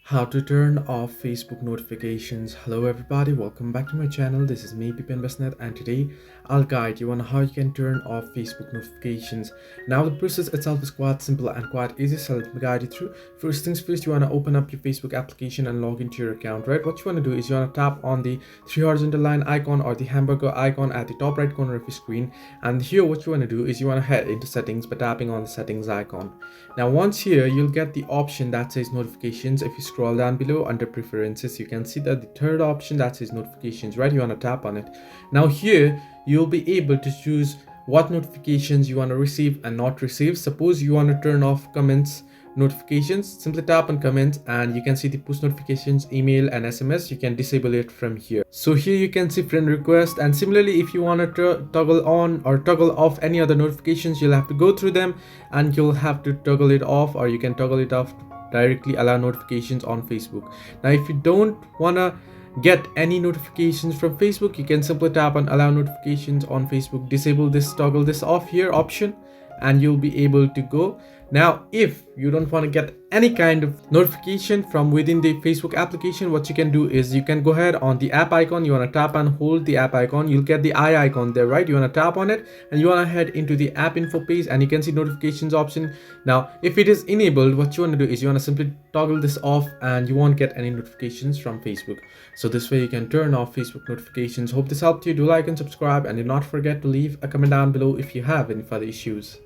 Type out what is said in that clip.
How to turn off Facebook notifications. Hello everybody, welcome back to my channel. This is me Pipan Basnet, and today I'll guide you on how you can turn off Facebook notifications. Now the process itself is quite simple and quite easy, so let me guide you through. First things first, you want to open up your Facebook application and log into your account, right? What you want to do is you want to tap on the three horizontal line icon or the hamburger icon at the top right corner of your screen, and here what you want to do is you want to head into settings by tapping on the settings icon. Now once here, you'll get the option that says notifications. If you scroll down below under preferences, you can see that the third option that says notifications, right? You want to tap on it. Now here you'll be able to choose what notifications you want to receive and not receive. Suppose you want to turn off comments notifications, simply tap on comments and you can see the push notifications, email and SMS. You can disable it from here. So here you can see friend request, and similarly if you want to toggle on or toggle off any other notifications, you'll have to go through them and you'll have to toggle it off, or you can toggle it off directly allow notifications on Facebook. Now if you don't want to get any notifications from Facebook, you can simply tap on allow notifications on Facebook, disable this, toggle this off here option, and you'll be able to go. Now if you don't want to get any kind of notification from within the Facebook application, what you can do is you can go ahead on the app icon. You want to tap and hold the app icon, you'll get the eye icon there, right? You want to tap on it and you want to head into the app info page and you can see notifications option. Now if it is enabled, what you want to do is you want to simply toggle this off and you won't get any notifications from Facebook. So this way you can turn off Facebook notifications. Hope this helped you. Do like and subscribe, and do not forget to leave a comment down below if you have any further issues.